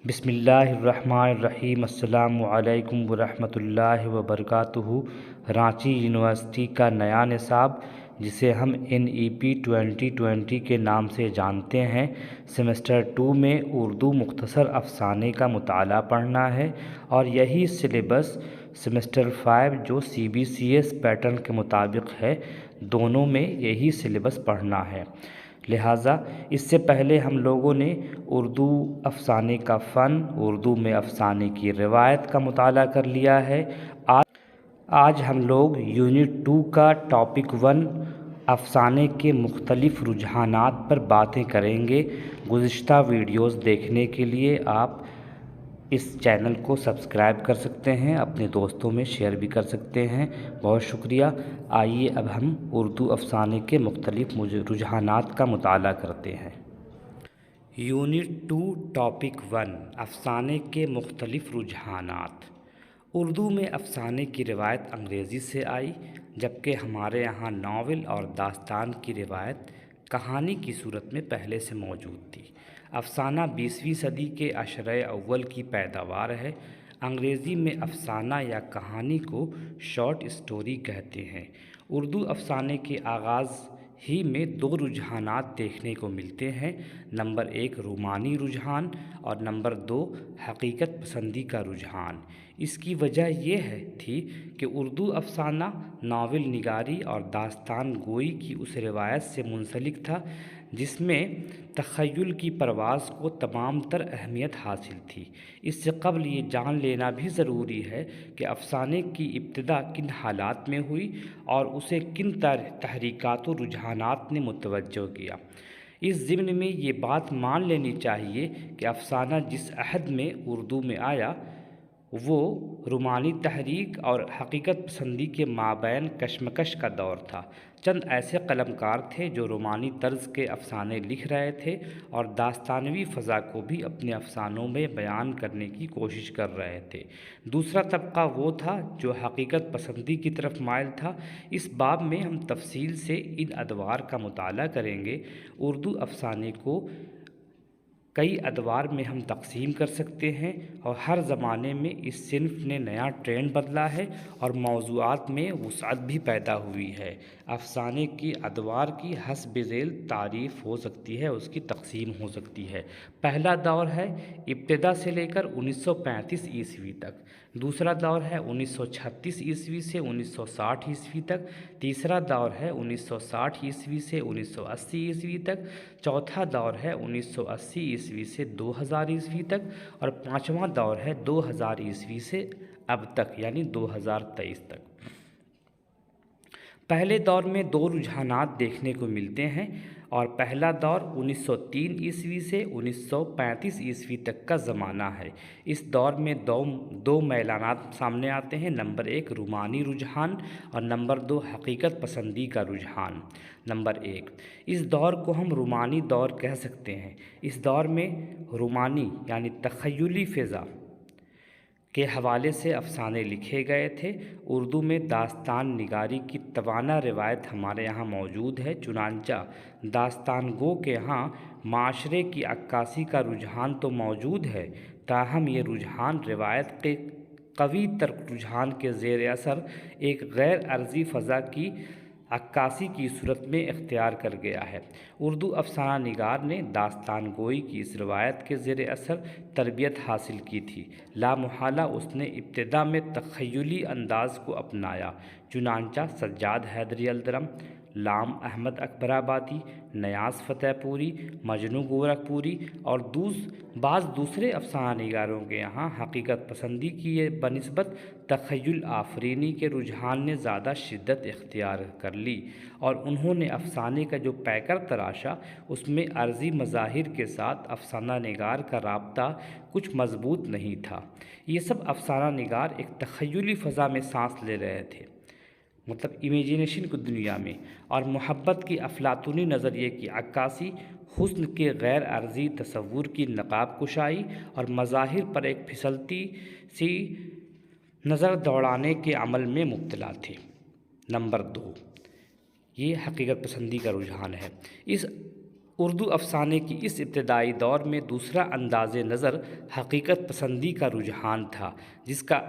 بسم اللہ الرحمن الرحیم۔ السلام علیکم ورحمۃ اللہ وبرکاتہ۔ رانچی یونیورسٹی کا نیا نصاب، جسے ہم NEP 2020 کے نام سے جانتے ہیں، سیمسٹر 2 میں اردو مختصر افسانے کا مطالعہ پڑھنا ہے، اور یہی سلیبس سیمسٹر 5 جو CBCS پیٹرن کے مطابق ہے، دونوں میں یہی سلیبس پڑھنا ہے۔ لہٰذا اس سے پہلے ہم لوگوں نے اردو افسانے کا فن، اردو میں افسانے کی روایت کا مطالعہ کر لیا ہے۔ آج ہم لوگ یونٹ 2 کا ٹاپک 1 افسانے کے مختلف رجحانات پر باتیں کریں گے۔ گزشتہ ویڈیوز دیکھنے کے لیے آپ اس چینل کو سبسکرائب کر سکتے ہیں، اپنے دوستوں میں شیئر بھی کر سکتے ہیں۔ بہت شکریہ۔ آئیے اب ہم اردو افسانے کے مختلف رجحانات کا مطالعہ کرتے ہیں۔ یونٹ 2 ٹاپک 1 افسانے کے مختلف رجحانات۔ اردو میں افسانے کی روایت انگریزی سے آئی، جبکہ ہمارے یہاں ناول اور داستان کی روایت کہانی کی صورت میں پہلے سے موجود تھی۔ افسانہ 20ویں صدی کے عشرۂ اول کی پیداوار ہے۔ انگریزی میں افسانہ یا کہانی کو شارٹ اسٹوری کہتے ہیں۔ اردو افسانے کے آغاز ہی میں 2 رجحانات دیکھنے کو ملتے ہیں۔ نمبر 1 رومانی رجحان اور نمبر 2 حقیقت پسندی کا رجحان۔ اس کی وجہ یہ تھی کہ اردو افسانہ ناول نگاری اور داستان گوئی کی اس روایت سے منسلک تھا جس میں تخیل کی پرواز کو تمام تر اہمیت حاصل تھی۔ اس سے قبل یہ جان لینا بھی ضروری ہے کہ افسانے کی ابتدا کن حالات میں ہوئی اور اسے کن تحریکات و رجحانات نے متوجہ کیا۔ اس ضمن میں یہ بات مان لینی چاہیے کہ افسانہ جس عہد میں اردو میں آیا وہ رومانی تحریک اور حقیقت پسندی کے مابین کشمکش کا دور تھا۔ چند ایسے قلمکار تھے جو رومانی طرز کے افسانے لکھ رہے تھے اور داستانوی فضا کو بھی اپنے افسانوں میں بیان کرنے کی کوشش کر رہے تھے۔ دوسرا طبقہ وہ تھا جو حقیقت پسندی کی طرف مائل تھا۔ اس باب میں ہم تفصیل سے ان ادوار کا مطالعہ کریں گے۔ اردو افسانے کو کئی ادوار میں ہم تقسیم کر سکتے ہیں، اور ہر زمانے میں اس صنف نے نیا ٹرینڈ بدلا ہے اور موضوعات میں وسعت بھی پیدا ہوئی ہے۔ افسانے کی ادوار کی حسب ذیل تعریف ہو سکتی ہے، اس کی تقسیم ہو سکتی ہے۔ پہلا دور ہے ابتدا سے لے کر 1935 عیسوی تک۔ دوسرا دور ہے 1936 عیسوی سے 1960 عیسوی تک۔ تیسرا دور ہے 1960 عیسوی سے 1980 عیسوی تک۔ چوتھا دور ہے 1980 عیسوی سے 2000 عیسوی تک، اور پانچواں دور ہے 2000 عیسوی سے اب تک یعنی 2023 تک۔ پہلے دور میں 2 رجحانات دیکھنے کو ملتے ہیں، اور پہلا دور 1903 عیسوی سے 1935 عیسوی تک کا زمانہ ہے۔ اس دور میں دو میلانات سامنے آتے ہیں۔ نمبر 1 رومانی رجحان اور نمبر 2 حقیقت پسندی کا رجحان۔ نمبر 1 اس دور کو ہم رومانی دور کہہ سکتے ہیں۔ اس دور میں رومانی یعنی تخیلی فضا کے حوالے سے افسانے لکھے گئے تھے۔ اردو میں داستان نگاری کی توانا روایت ہمارے یہاں موجود ہے، چنانچہ داستان گو کے ہاں معاشرے کی عکاسی کا رجحان تو موجود ہے، تاہم یہ رجحان روایت کے قوی تر رجحان کے زیر اثر ایک غیر عرضی فضا کی عکاسی کی صورت میں اختیار کر گیا ہے۔ اردو افسانہ نگار نے داستان گوئی کی اس روایت کے زیر اثر تربیت حاصل کی تھی۔ لامحالہ اس نے ابتدا میں تخیلی انداز کو اپنایا، چنانچہ سجاد حیدری الدرم، لام احمد اکبر آبادی، نیاز فتح پوری، مجنوں گورکھ پوری اور بعض دوسرے افسانہ نگاروں کے یہاں حقیقت پسندی کی بنسبت تخیل آفرینی کے رجحان نے زیادہ شدت اختیار کر لی، اور انہوں نے افسانے کا جو پیکر تراشا اس میں عرضی مظاہر کے ساتھ افسانہ نگار کا رابطہ کچھ مضبوط نہیں تھا۔ یہ سب افسانہ نگار ایک تخیلی فضا میں سانس لے رہے تھے، مطلب امیجینیشن کی دنیا میں، اور محبت کی افلاطونی نظریے کی عکاسی، حسن کے غیر عرضی تصور کی نقاب کشائی اور مظاہر پر ایک پھسلتی سی نظر دوڑانے کے عمل میں مبتلا تھے۔ نمبر 2 یہ حقیقت پسندی کا رجحان ہے۔ اس اردو افسانے کی اس ابتدائی دور میں دوسرا انداز نظر حقیقت پسندی کا رجحان تھا، جس کا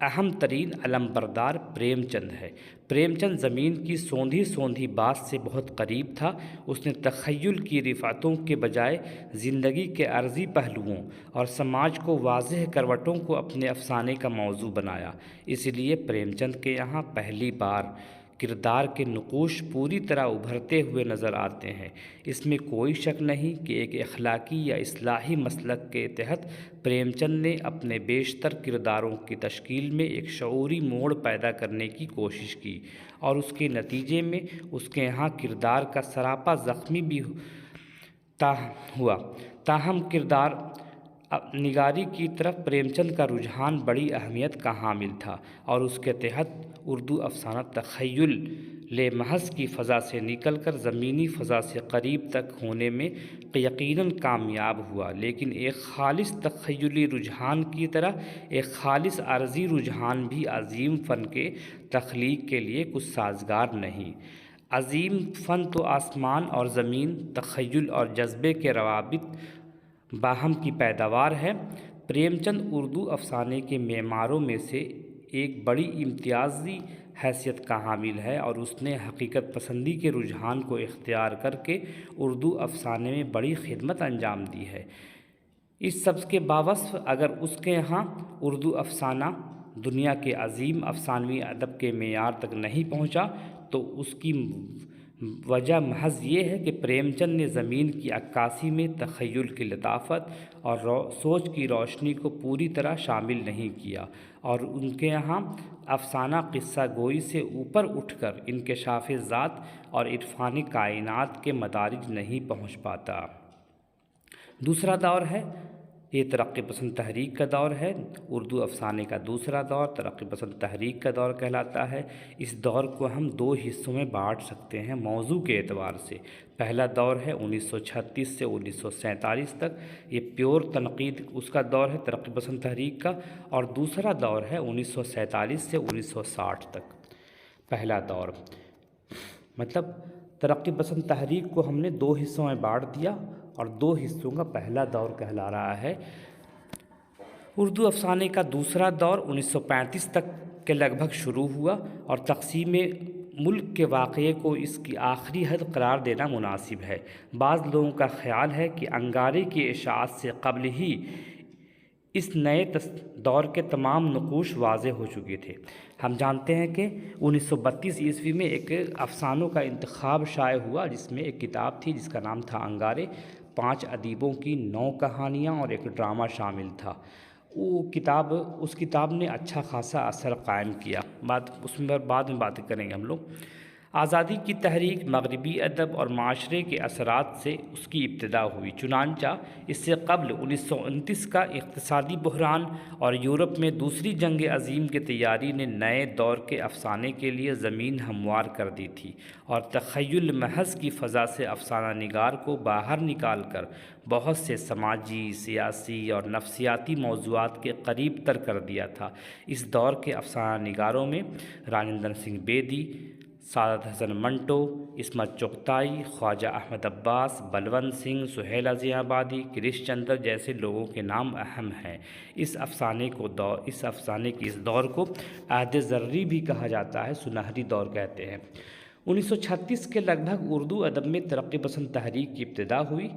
اہم ترین علمبردار پریم چند ہے۔ پریم چند زمین کی سوندھی سوندھی بات سے بہت قریب تھا۔ اس نے تخیل کی رفعتوں کے بجائے زندگی کے عرضی پہلوؤں اور سماج کو واضح کروٹوں کو اپنے افسانے کا موضوع بنایا۔ اس لیے پریم چند کے یہاں پہلی بار کردار کے نقوش پوری طرح ابھرتے ہوئے نظر آتے ہیں۔ اس میں کوئی شک نہیں کہ ایک اخلاقی یا اصلاحی مسلک کے تحت پریم چند نے اپنے بیشتر کرداروں کی تشکیل میں ایک شعوری موڑ پیدا کرنے کی کوشش کی، اور اس کے نتیجے میں اس کے یہاں کردار کا سراپا زخمی بھی ہوا۔ تاہم کردار نگاری کی طرف پریم چند کا رجحان بڑی اہمیت کا حامل تھا، اور اس کے تحت اردو افسانہ تخیل محض کی فضا سے نکل کر زمینی فضا سے قریب تک ہونے میں یقیناً کامیاب ہوا، لیکن ایک خالص تخیلی رجحان کی طرح ایک خالص عرضی رجحان بھی عظیم فن کے تخلیق کے لیے کچھ سازگار نہیں۔ عظیم فن تو آسمان اور زمین، تخیل اور جذبے کے روابط باہم کی پیداوار ہے۔ پریم چند اردو افسانے کے معماروں میں سے ایک بڑی امتیازی حیثیت کا حامل ہے، اور اس نے حقیقت پسندی کے رجحان کو اختیار کر کے اردو افسانے میں بڑی خدمت انجام دی ہے۔ اس سب کے باوصف اگر اس کے یہاں اردو افسانہ دنیا کے عظیم افسانوی ادب کے معیار تک نہیں پہنچا، تو اس کی وجہ محض یہ ہے کہ پریم چند نے زمین کی عکاسی میں تخیل کی لطافت اور سوچ کی روشنی کو پوری طرح شامل نہیں کیا، اور ان کے یہاں افسانہ قصہ گوئی سے اوپر اٹھ کر انکشاف ذات اور عرفان کائنات کے مدارج نہیں پہنچ پاتا۔ دوسرا دور ہے، یہ ترقی پسند تحریک کا دور ہے۔ اردو افسانے کا دوسرا دور ترقی پسند تحریک کا دور کہلاتا ہے۔ اس دور کو ہم دو حصوں میں بانٹ سکتے ہیں موضوع کے اعتبار سے۔ پہلا دور ہے 1936 سے 1947 تک، یہ پیور تنقید اس کا دور ہے ترقی پسند تحریک کا، اور دوسرا دور ہے 1947 سے 1960 تک۔ پہلا دور مطلب ترقی پسند تحریک کو ہم نے دو حصوں میں بانٹ دیا، اور دو حصوں کا پہلا دور کہلا رہا ہے۔ اردو افسانے کا دوسرا دور 1935 تک کے لگ بھگ شروع ہوا، اور تقسیم ملک کے واقعے کو اس کی آخری حد قرار دینا مناسب ہے۔ بعض لوگوں کا خیال ہے کہ انگارے کی اشاعت سے قبل ہی اس نئے دور کے تمام نقوش واضح ہو چکے تھے۔ ہم جانتے ہیں کہ 1932 عیسوی میں ایک افسانوں کا انتخاب شائع ہوا، جس میں ایک کتاب تھی جس کا نام تھا انگارے۔ 5 ادیبوں کی 9 کہانیاں اور ایک ڈرامہ شامل تھا۔ اس کتاب نے اچھا خاصا اثر قائم کیا، اس میں بعد میں باتیں کریں گے ہم لوگ۔ آزادی کی تحریک مغربی ادب اور معاشرے کے اثرات سے اس کی ابتدا ہوئی، چنانچہ اس سے قبل 1929 کا اقتصادی بحران اور یورپ میں دوسری جنگ عظیم کی تیاری نے نئے دور کے افسانے کے لیے زمین ہموار کر دی تھی، اور تخیل محض کی فضا سے افسانہ نگار کو باہر نکال کر بہت سے سماجی، سیاسی اور نفسیاتی موضوعات کے قریب تر کر دیا تھا۔ اس دور کے افسانہ نگاروں میں راجندر سنگھ بیدی، سعادت حسن منٹو، عصمت چغتائی، خواجہ احمد عباس، بلونت سنگھ، سہیل ضیاء آبادی، کرش چندر جیسے لوگوں کے نام اہم ہیں۔ اس افسانے کی اس دور کو عہد زرعی بھی کہا جاتا ہے، سنہری دور کہتے ہیں۔ 1936 کے لگ بھگ اردو ادب میں ترقی پسند تحریک کی ابتدا ہوئی،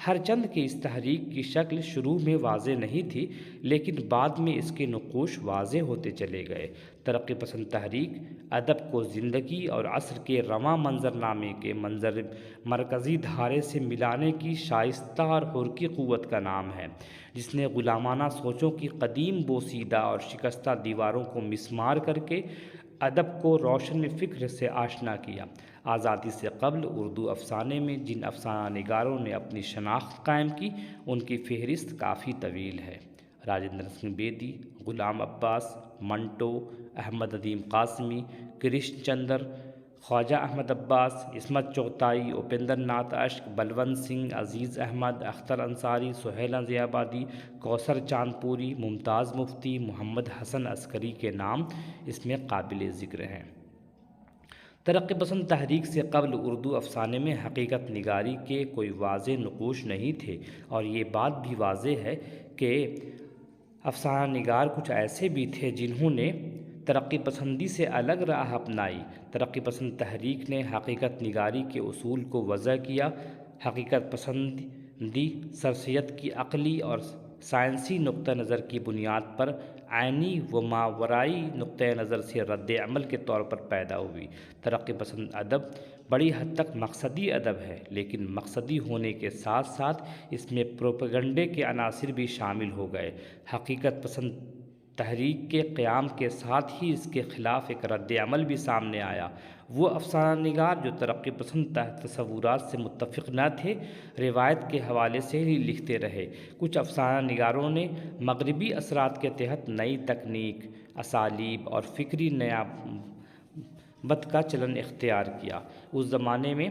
ہر چند کی اس تحریک کی شکل شروع میں واضح نہیں تھی، لیکن بعد میں اس کے نقوش واضح ہوتے چلے گئے۔ ترقی پسند تحریک ادب کو زندگی اور عصر کے رواں منظرنامے کے مرکزی دھارے سے ملانے کی شائستہ اور حرکی قوت کا نام ہے، جس نے غلامانہ سوچوں کی قدیم بوسیدہ اور شکستہ دیواروں کو مسمار کر کے ادب کو روشن فکر سے آشنا کیا۔ آزادی سے قبل اردو افسانے میں جن افسانہ نگاروں نے اپنی شناخت قائم کی، ان کی فہرست کافی طویل ہے۔ راجندر سنگھ بیدی، غلام عباس، منٹو، احمد ندیم قاسمی، کرش چندر، خواجہ احمد عباس، عصمت چغتائی، اپیندر ناتھ اشک، بلونت سنگھ، عزیز احمد، اختر انصاری، سہیل ضیاء آبادی، کوثر چاند پوری، ممتاز مفتی، محمد حسن عسکری کے نام اس میں قابل ذکر ہیں۔ ترقی پسند تحریک سے قبل اردو افسانے میں حقیقت نگاری کے کوئی واضح نقوش نہیں تھے، اور یہ بات بھی واضح ہے کہ افسانہ نگار کچھ ایسے بھی تھے جنہوں نے ترقی پسندی سے الگ راہ اپنائی۔ ترقی پسند تحریک نے حقیقت نگاری کے اصول کو وضع کیا۔ حقیقت پسندی سرسید کی عقلی اور سائنسی نقطہ نظر کی بنیاد پر عینی و ماورائی نقطہ نظر سے رد عمل کے طور پر پیدا ہوئی۔ ترقی پسند ادب بڑی حد تک مقصدی ادب ہے، لیکن مقصدی ہونے کے ساتھ ساتھ اس میں پروپیگنڈے کے عناصر بھی شامل ہو گئے۔ حقیقت پسند تحریک کے قیام کے ساتھ ہی اس کے خلاف ایک رد عمل بھی سامنے آیا۔ وہ افسانہ نگار جو ترقی پسند تصورات سے متفق نہ تھے، روایت کے حوالے سے ہی لکھتے رہے۔ کچھ افسانہ نگاروں نے مغربی اثرات کے تحت نئی تکنیک، اسالیب اور فکری نیابت کا چلن اختیار کیا۔ اس زمانے میں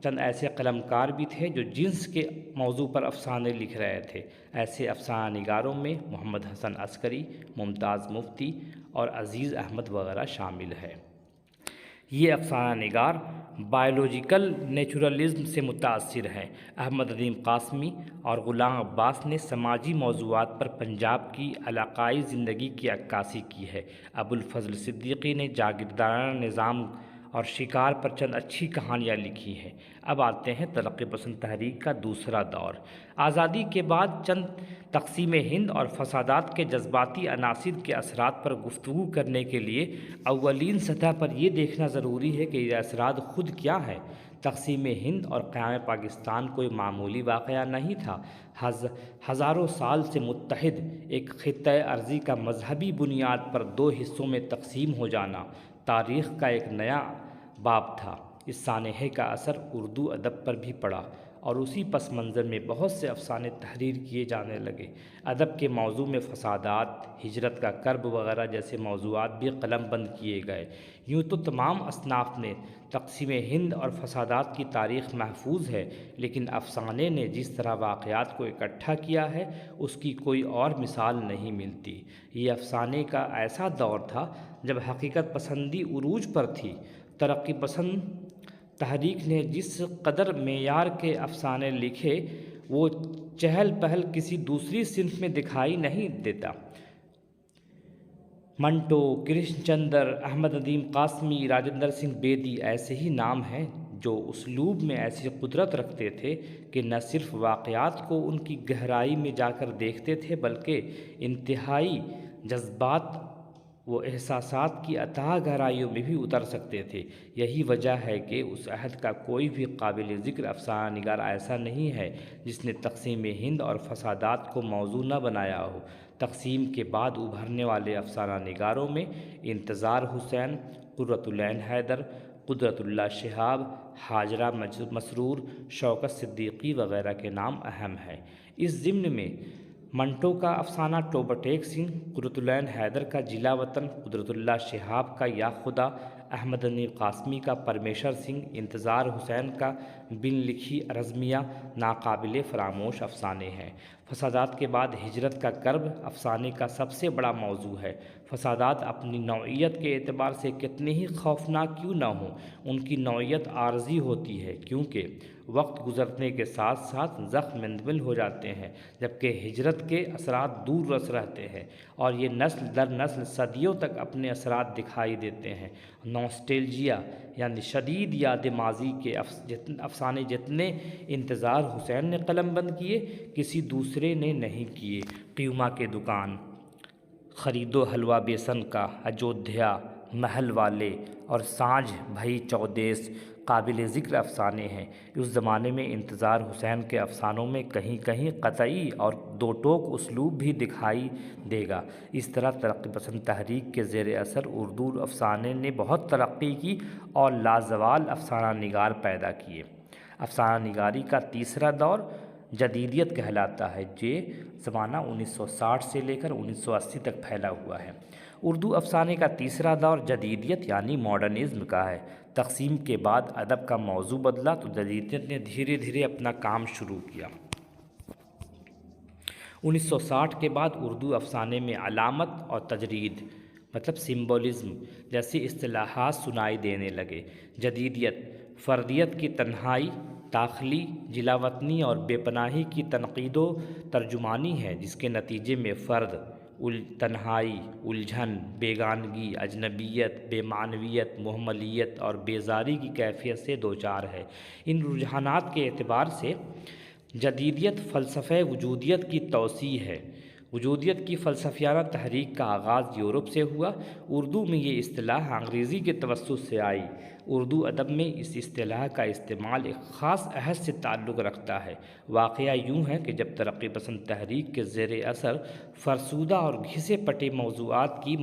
چند ایسے قلمکار بھی تھے جو جنس کے موضوع پر افسانے لکھ رہے تھے۔ ایسے افسانہ نگاروں میں محمد حسن عسکری، ممتاز مفتی اور عزیز احمد وغیرہ شامل ہیں۔ یہ افسانہ نگار بائیولوجیکل نیچرلزم سے متاثر ہیں۔ احمد ندیم قاسمی اور غلام عباس نے سماجی موضوعات پر پنجاب کی علاقائی زندگی کی عکاسی کی ہے۔ ابوالفضل صدیقی نے جاگیردارانہ نظام اور شکار پر چند اچھی کہانیاں لکھی ہیں۔ اب آتے ہیں ترقی پسند تحریک کا دوسرا دور۔ آزادی کے بعد چند تقسیم ہند اور فسادات کے جذباتی عناصر کے اثرات پر گفتگو کرنے کے لیے اولین سطح پر یہ دیکھنا ضروری ہے کہ یہ اثرات خود کیا ہیں۔ تقسیم ہند اور قیام پاکستان کوئی معمولی واقعہ نہیں تھا۔ ہزاروں سال سے متحد ایک خطۂ ارضی کا مذہبی بنیاد پر دو حصوں میں تقسیم ہو جانا تاریخ کا ایک نیا باب تھا۔ اس سانحے کا اثر اردو ادب پر بھی پڑا، اور اسی پس منظر میں بہت سے افسانے تحریر کیے جانے لگے۔ ادب کے موضوع میں فسادات، ہجرت کا کرب وغیرہ جیسے موضوعات بھی قلم بند کیے گئے۔ یوں تو تمام اصناف نے تقسیم ہند اور فسادات کی تاریخ محفوظ ہے، لیکن افسانے نے جس طرح واقعات کو اکٹھا کیا ہے اس کی کوئی اور مثال نہیں ملتی۔ یہ افسانے کا ایسا دور تھا جب حقیقت پسندی عروج پر تھی۔ ترقی پسند تحریک نے جس قدر معیار کے افسانے لکھے وہ چہل پہل کسی دوسری صنف میں دکھائی نہیں دیتا۔ منٹو، کرشن چندر، احمد ندیم قاسمی، راجندر سنگھ بیدی ایسے ہی نام ہیں جو اسلوب میں ایسی قدرت رکھتے تھے کہ نہ صرف واقعات کو ان کی گہرائی میں جا کر دیکھتے تھے بلکہ انتہائی جذبات و احساسات کی اتھاہ گہرائیوں میں بھی اتر سکتے تھے۔ یہی وجہ ہے کہ اس عہد کا کوئی بھی قابل ذکر افسانہ نگار ایسا نہیں ہے جس نے تقسیم ہند اور فسادات کو موضوع نہ بنایا ہو۔ تقسیم کے بعد ابھرنے والے افسانہ نگاروں میں انتظار حسین، قرۃ العین حیدر، قدرت اللہ شہاب، ہاجرہ مسرور، شوکت صدیقی وغیرہ کے نام اہم ہیں۔ اس ضمن میں منٹو کا افسانہ ٹوبہ ٹیک سنگھ، قرۃ العین حیدر کا جلا وطن، قدرت اللہ شہاب کا یا خدا، احمد ندیم قاسمی کا پرمیشر سنگھ، انتظار حسین کا بن لکھی رزمیہ ناقابل فراموش افسانے ہیں۔ فسادات کے بعد ہجرت کا کرب افسانے کا سب سے بڑا موضوع ہے۔ فسادات اپنی نوعیت کے اعتبار سے کتنے ہی خوفناک کیوں نہ ہوں، ان کی نوعیت عارضی ہوتی ہے، کیونکہ وقت گزرنے کے ساتھ ساتھ زخم مندمل ہو جاتے ہیں، جبکہ ہجرت کے اثرات دور رس رہتے ہیں اور یہ نسل در نسل صدیوں تک اپنے اثرات دکھائی دیتے ہیں۔ نوسٹیلجیا یعنی شدید یاد ماضی کے افسانے جتنے انتظار حسین نے قلم بند کیے کسی دوسرے نے نہیں کیے۔ قیومہ کی دکان، خریدو حلوہ بیسن کا، اجودھیا، محل والے اور سانجھ بھئی چودیس قابل ذکر افسانے ہیں۔ اس زمانے میں انتظار حسین کے افسانوں میں کہیں کہیں قطعی اور دو ٹوک اسلوب بھی دکھائی دے گا۔ اس طرح ترقی پسند تحریک کے زیر اثر اردو افسانے نے بہت ترقی کی اور لازوال افسانہ نگار پیدا کیے۔ افسانہ نگاری کا تیسرا دور جدیدیت کہلاتا ہے۔ یہ زمانہ 1960 سے لے کر 1980 تک پھیلا ہوا ہے۔ اردو افسانے کا تیسرا دور جدیدیت یعنی ماڈرنزم کا ہے۔ تقسیم کے بعد ادب کا موضوع بدلا تو جدیدیت نے دھیرے دھیرے اپنا کام شروع کیا۔ 1960 کے بعد اردو افسانے میں علامت اور تجرید، مطلب سمبولزم جیسی اصطلاحات سنائی دینے لگے۔ جدیدیت فردیت کی تنہائی، داخلی جلا وطنی اور بے پناہی کی تنقید و ترجمانی ہے، جس کے نتیجے میں فرد تنہائی، الجھن، بیگانگی، اجنبیت، بے معنویت، مہملیت اور بیزاری کی کیفیت سے دوچار ہے۔ ان رجحانات کے اعتبار سے جدیدیت فلسفہ وجودیت کی توسیع ہے۔ وجودیت کی فلسفیانہ تحریک کا آغاز یورپ سے ہوا۔ اردو میں یہ اصطلاح انگریزی کے توسط سے آئی۔ اردو ادب میں اس اصطلاح کا استعمال ایک خاص عہد سے تعلق رکھتا ہے۔ واقعہ یوں ہے کہ جب ترقی پسند تحریک کے زیر اثر فرسودہ اور گھسے پٹے موضوعات کی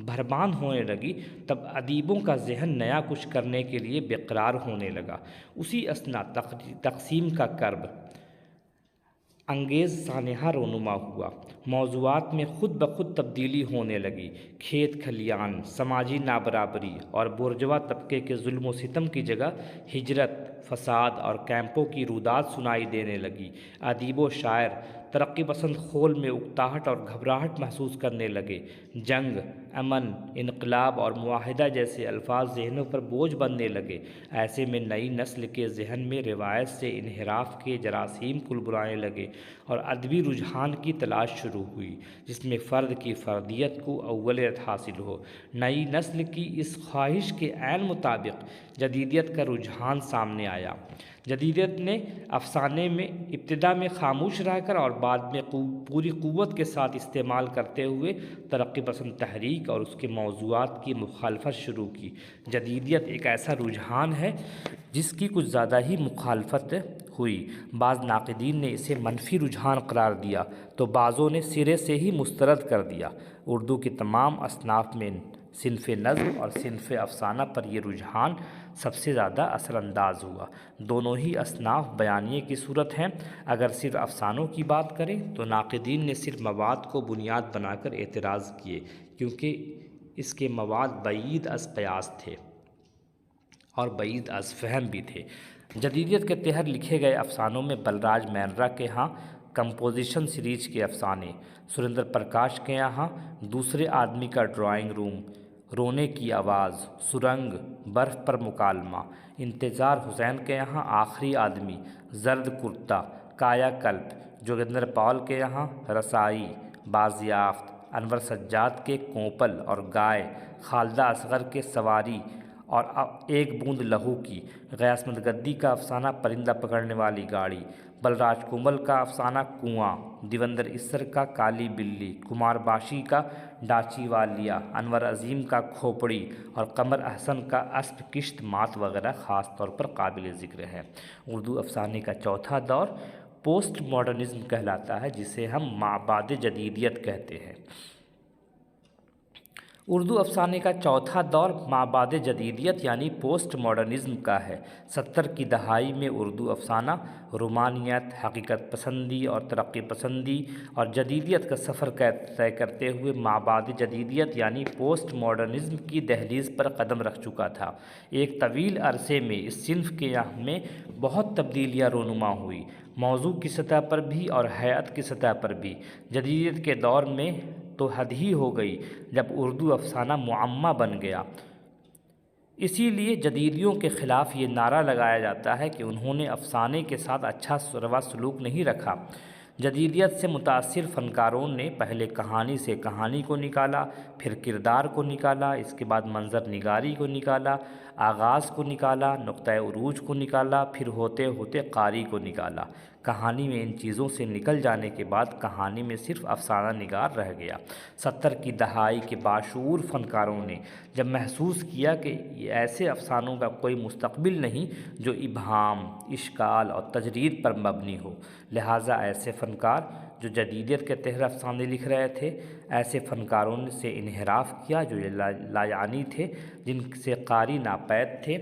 بھرمار ہونے لگی، تب ادیبوں کا ذہن نیا کچھ کرنے کے لیے بے قرار ہونے لگا۔ اسی اثنا تقسیم کا کرب انگیز سانحہ رونما ہوا۔ موضوعات میں خود بخود تبدیلی ہونے لگی۔ کھیت کھلیان، سماجی نابرابری اور بورژوا طبقے کے ظلم و ستم کی جگہ ہجرت، فساد اور کیمپوں کی روداد سنائی دینے لگی۔ ادیب و شاعر ترقی پسند خول میں اکتاہٹ اور گھبراہٹ محسوس کرنے لگے۔ جنگ، امن، انقلاب اور معاہدہ جیسے الفاظ ذہنوں پر بوجھ بننے لگے۔ ایسے میں نئی نسل کے ذہن میں روایت سے انحراف کے جراثیم کلبلانے لگے اور ادبی رجحان کی تلاش شروع ہوئی، جس میں فرد کی فردیت کو اولویت حاصل ہو۔ نئی نسل کی اس خواہش کے عین مطابق جدیدیت کا رجحان سامنے آیا۔ جدیدیت نے افسانے میں ابتدا میں خاموش رہ کر اور بعد میں پوری قوت کے ساتھ استعمال کرتے ہوئے ترقی پسند تحریک اور اس کے موضوعات کی مخالفت شروع کی۔ جدیدیت ایک ایسا رجحان ہے جس کی کچھ زیادہ ہی مخالفت ہوئی۔ بعض ناقدین نے اسے منفی رجحان قرار دیا تو بعضوں نے سرے سے ہی مسترد کر دیا۔ اردو کی تمام اصناف میں صنف نظم اور صنف افسانہ پر یہ رجحان سب سے زیادہ اثر انداز ہوا۔ دونوں ہی اصناف بیانیے کی صورت ہیں۔ اگر صرف افسانوں کی بات کریں تو ناقدین نے صرف مواد کو بنیاد بنا کر اعتراض کیے، کیونکہ اس کے مواد بعید از قیاس تھے اور بعید از فہم بھی تھے۔ جدیدیت کے تحت لکھے گئے افسانوں میں بلراج مینرا کے ہاں کمپوزیشن سیریز کے افسانے، سریندر پرکاش کے یہاں دوسرے آدمی کا ڈرائنگ روم، رونے کی آواز، سرنگ، برف پر مکالمہ، انتظار حسین کے یہاں آخری آدمی، زرد کرتا، کایا کلپ، جوگندر پال کے یہاں رسائی، بازیافت، انور سجاد کے کوپل اور گائے، خالدہ اصغر کے سواری اور ایک بوند لہو کی، غیاث محمد گدی کا افسانہ پرندہ پکڑنے والی گاڑی، بلراج کومل کا افسانہ کنواں، دیوندر اسر کا کالی بلی، کمار باشی کا ڈاچی والیا، انور عظیم کا کھوپڑی اور قمر احسن کا اسب کشت مات وغیرہ خاص طور پر قابل ذکر ہے۔ اردو افسانے کا چوتھا دور پوسٹ ماڈرنزم کہلاتا ہے، جسے ہم مابعد جدیدیت کہتے ہیں۔ اردو افسانے کا چوتھا دور مابعد جدیدیت یعنی پوسٹ ماڈرنزم کا ہے۔ 70 کی دہائی میں اردو افسانہ رومانیت، حقیقت پسندی اور ترقی پسندی اور جدیدیت کا سفر طے کرتے ہوئے مابعد جدیدیت یعنی پوسٹ ماڈرنزم کی دہلیز پر قدم رکھ چکا تھا۔ ایک طویل عرصے میں اس صنف کے میں بہت تبدیلیاں رونما ہوئی، موضوع کی سطح پر بھی اور ہیئت کی سطح پر بھی۔ جدیدیت کے دور میں تو حد ہی ہو گئی جب اردو افسانہ معمہ بن گیا۔ اسی لیے جدیدیوں کے خلاف یہ نعرہ لگایا جاتا ہے کہ انہوں نے افسانے کے ساتھ اچھا روا سلوک نہیں رکھا۔ جدیدیت سے متاثر فنکاروں نے پہلے کہانی سے کہانی کو نکالا، پھر کردار کو نکالا، اس کے بعد منظر نگاری کو نکالا، آغاز کو نکالا، نقطہ عروج کو نکالا، پھر ہوتے ہوتے قاری کو نکالا۔ کہانی میں ان چیزوں سے نکل جانے کے بعد کہانی میں صرف افسانہ نگار رہ گیا۔ 70 کی دہائی کے باشعور فنکاروں نے جب محسوس کیا کہ ایسے افسانوں کا کوئی مستقبل نہیں جو ابہام، اشکال اور تجرید پر مبنی ہو، لہٰذا ایسے فنکار جو جدیدیت کے تحت افسانے لکھ رہے تھے، ایسے فنکاروں سے انحراف کیا جو لایعنی تھے، جن سے قاری ناپید تھے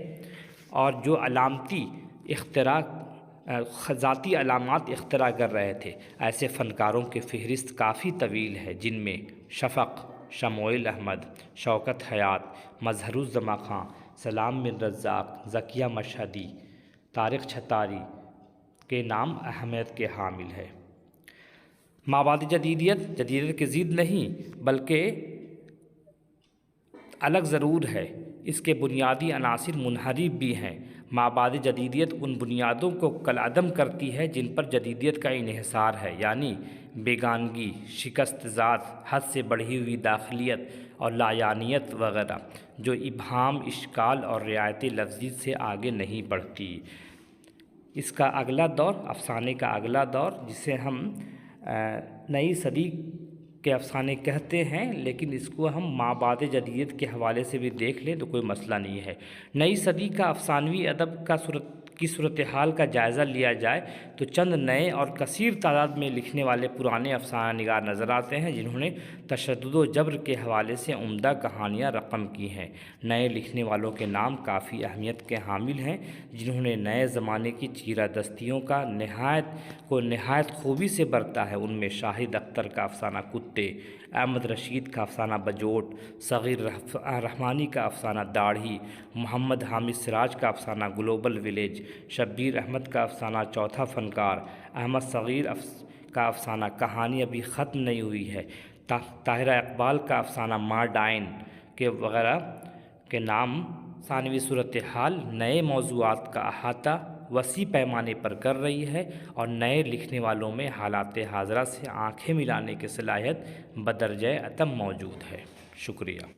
اور جو علامتی اختراع ذاتی علامات اختراع کر رہے تھے۔ ایسے فنکاروں کی فہرست کافی طویل ہے، جن میں شفق، شموئیل احمد، شوکت حیات، مظہر الزماں خاں، سلام بن رزاق، ذکیہ مشہدی، طارق چھتاری کے نام اہمیت کے حامل ہے۔ مابعد جدیدیت جدیدیت کی ضد نہیں بلکہ الگ ضرور ہے، اس کے بنیادی عناصر منحرف بھی ہیں۔ مابعد جدیدیت ان بنیادوں کو کالعدم کرتی ہے جن پر جدیدیت کا انحصار ہے، یعنی بیگانگی، شکست ذات، حد سے بڑھی ہوئی داخلیت اور لایعنیت وغیرہ، جو ابہام، اشکال اور رعایت لفظی سے آگے نہیں بڑھتی۔ اس کا اگلا دور، افسانے کا اگلا دور، جسے ہم نئی صدی کے افسانے کہتے ہیں، لیکن اس کو ہم مابعد جدیدیت کے حوالے سے بھی دیکھ لیں تو کوئی مسئلہ نہیں ہے۔ نئی صدی کا افسانوی ادب کی صورتحال کا جائزہ لیا جائے تو چند نئے اور کثیر تعداد میں لکھنے والے پرانے افسانہ نگار نظر آتے ہیں جنہوں نے تشدد و جبر کے حوالے سے عمدہ کہانیاں رقم کی ہیں۔ نئے لکھنے والوں کے نام کافی اہمیت کے حامل ہیں جنہوں نے نئے زمانے کی چیرہ دستیوں کا نہایت خوبی سے برتا ہے۔ ان میں شاہد اختر کا افسانہ کتے، احمد رشید کا افسانہ بجوٹ، صغیر رحمانی کا افسانہ داڑھی، محمد حامد سراج کا افسانہ گلوبل ولیج، شبیر احمد کا افسانہ چوتھا فنکار، احمد صغیر کا افسانہ کہانی ابھی ختم نہیں ہوئی ہے، طاہرہ اقبال کا افسانہ ماں ڈائن کے وغیرہ کے نام ثانوی صورتحال نئے موضوعات کا احاطہ وسیع پیمانے پر کر رہی ہے اور نئے لکھنے والوں میں حالات حاضرہ سے آنکھیں ملانے کی صلاحیت بدرجہ عدم موجود ہے۔ شکریہ۔